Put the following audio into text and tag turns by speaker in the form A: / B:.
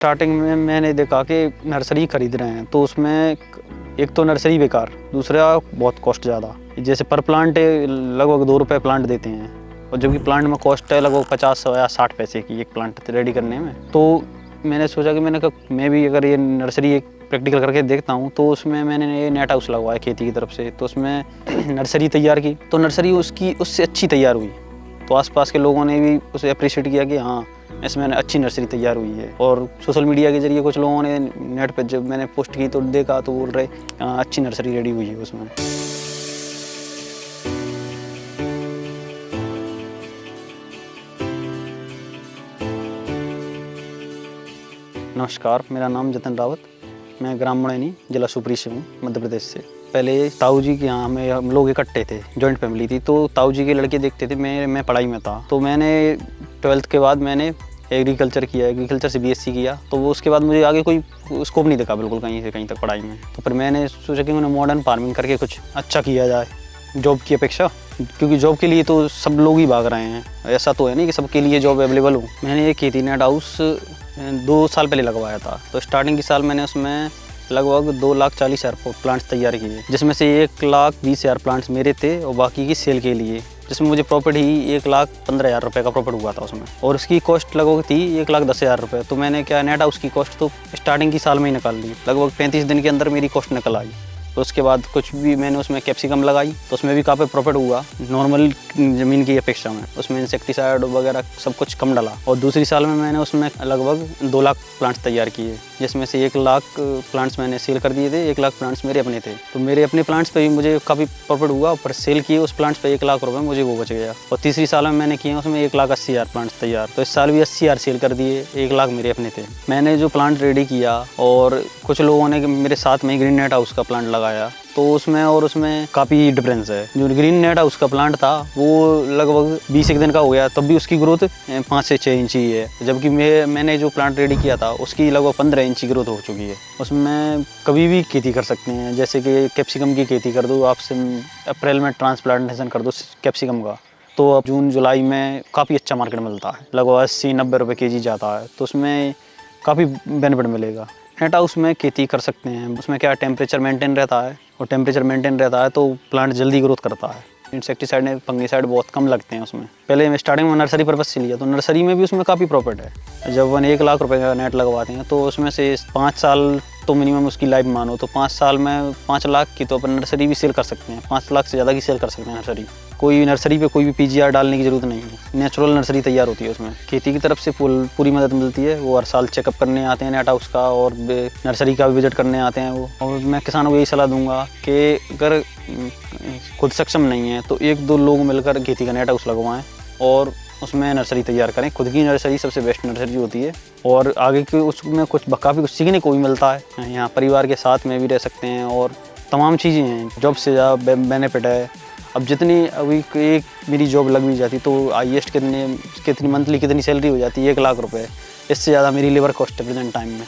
A: Starting में मैंने देखा कि नर्सरी खरीद रहे हैं तो उसमें एक तो नर्सरी बेकार, दूसरा बहुत कॉस्ट ज़्यादा। जैसे पर प्लांट लगभग 2 रुपये प्लांट देते हैं और जबकि प्लांट में कॉस्ट है लगभग 50 या 60 पैसे की एक प्लांट रेडी करने में। तो मैंने सोचा कि मैं भी अगर ये नर्सरी एक प्रैक्टिकल करके देखता हूँ, तो उसमें मैंने ये नेट हाउस लगवाया खेती की तरफ से। तो उसमें नर्सरी तैयार की, तो नर्सरी उससे अच्छी तैयार हुई। तो आसपास के लोगों ने भी उसे अप्रिशिएट किया कि हाँ, इसमें अच्छी नर्सरी तैयार हुई है। और सोशल मीडिया के जरिए कुछ लोगों ने नेट पे जब मैंने पोस्ट की तो देखा तो बोल रहे अच्छी नर्सरी रेडी हुई है उसमें। नमस्कार, मेरा नाम जतिन रावत, मैं ग्राम मुड़ैनी, जिला शिवपुरी से हूँ, मध्य प्रदेश से। पहले ताऊ जी के यहाँ हम लोग इकट्ठे थे, जॉइंट फैमिली थी। तो ताऊ जी के लड़के देखते थे, मैं पढ़ाई में था। तो मैंने 12th के बाद मैंने एग्रीकल्चर किया, एग्रीकल्चर से BSc किया। तो वो उसके बाद मुझे आगे कोई स्कोप नहीं दिखा बिल्कुल कहीं से कहीं तक पढ़ाई में। तो फिर मैंने सोचा कि उन्हें मॉडर्न फार्मिंग करके कुछ अच्छा किया जाए जॉब की अपेक्षा, क्योंकि जॉब के लिए तो सब लोग ही भाग रहे हैं। ऐसा तो है नहीं कि सबके लिए जॉब अवेलेबल हो। मैंने ये खेती नेट हाउस 2 साल पहले लगवाया था। तो स्टार्टिंग की साल मैंने उसमें लगभग 2,40,000 प्लांट्स तैयार किए, जिसमें से 1,20,000 प्लांट्स मेरे थे और बाकी की सेल के लिए, जिसमें मुझे प्रॉफिट ही 1,15,000 रुपये का प्रॉफिट हुआ था उसमें। और उसकी कॉस्ट लगभग थी 1,10,000 रुपये। तो मैंने क्या नेट हाउस की कॉस्ट तो स्टार्टिंग की साल में ही निकाल ली। लगभग 35 दिन के अंदर मेरी कॉस्ट निकल आई। तो उसके बाद कुछ भी मैंने उसमें कैप्सिकम लगाई, तो उसमें भी काफ़ी प्रॉफिट हुआ नॉर्मल ज़मीन की अपेक्षा में। उसमें इंसेक्टिसाइड वगैरह सब कुछ कम डाला। और दूसरी साल में मैंने उसमें लगभग 2 लाख प्लांट्स तैयार किए, जिसमें से 1 लाख प्लांट्स मैंने सेल कर दिए थे, 1 लाख प्लांट्स मेरे अपने थे। तो मेरे अपने प्लांट्स पे भी मुझे काफ़ी प्रॉफिट हुआ। पर सेल किए उस प्लांट्स पे 1 लाख रुपये मुझे वो बच गया। और तीसरी साल में मैंने किए उसमें 1,80,000 प्लांट्स तैयार। तो इस साल भी 80,000 सेल कर दिए, 1 लाख मेरे अपने थे। मैंने जो प्लांट रेडी किया और कुछ लोगों ने मेरे साथ में ग्रीन नेट हाउस का प्लांट लगाया, तो उसमें काफ़ी डिफरेंस है। जो ग्रीन नेट हाउस का प्लांट था वो लगभग 20 दिन का हो गया, तब भी उसकी ग्रोथ 5 से 6 इंच ही है। जबकि मैंने जो प्लांट रेडी किया था उसकी लगभग 15 इंच की ग्रोथ हो चुकी है। उसमें कभी भी खेती कर सकते हैं। जैसे कि कैप्सिकम की खेती कर दो, आपसे अप्रैल में ट्रांसप्लांटेशन कर दो कैप्सिकम का, तो अब जून जुलाई में काफ़ी अच्छा मार्केट मिलता है, लगभग 80-90 रुपये kg जाता है। तो उसमें काफ़ी बेनिफिट मिलेगा। नेट हाउस में खेती कर सकते हैं। उसमें क्या टेम्परेचर मेंटेन रहता है, और टेम्परेचर मेंटेन रहता है तो प्लांट जल्दी ग्रोथ करता है। इंसेक्टिसाइड ने फंगीसाइड बहुत कम लगते हैं उसमें। पहले मैं स्टार्टिंग में नर्सरी पर्पस से लिया, तो नर्सरी में भी उसमें काफ़ी प्रॉफिट है। जब 1 लाख रुपए का नेट लगवाते हैं तो उसमें से 5 साल तो मिनिमम उसकी लाइफ मानो, तो 5 साल में 5 लाख की तो अपन नर्सरी भी सेल कर सकते हैं। 5 लाख से ज़्यादा की सेल कर सकते हैं नर्सरी। कोई नर्सरी पे कोई भी PGR डालने की ज़रूरत नहीं है, नेचुरल नर्सरी तैयार होती है उसमें। खेती की तरफ से पूरी मदद मिलती है। वो हर साल चेकअप करने आते हैं नेट हाउस का, और नर्सरी का भी विजिट करने आते हैं वो। और मैं किसानों को यही सलाह दूंगा कि अगर खुद सक्षम नहीं है तो 1-2 लोग मिलकर खेती का नेट हाउस लगवाएं और उसमें नर्सरी तैयार करें। खुद की नर्सरी सबसे बेस्ट नर्सरी होती है, और आगे के उसमें काफ़ी कुछ सीखने को भी मिलता है। यहाँ परिवार के साथ में भी रह सकते हैं और तमाम चीज़ें हैं। जॉब से ज़्यादा बेनिफिट है। अब जितनी अभी एक मेरी जॉब लग भी जाती तो हाईएस्ट कितनी मंथली कितनी सैलरी हो जाती है, 1 लाख रुपये। इससे ज़्यादा मेरी लेबर कॉस्ट है प्रेजेंट टाइम में।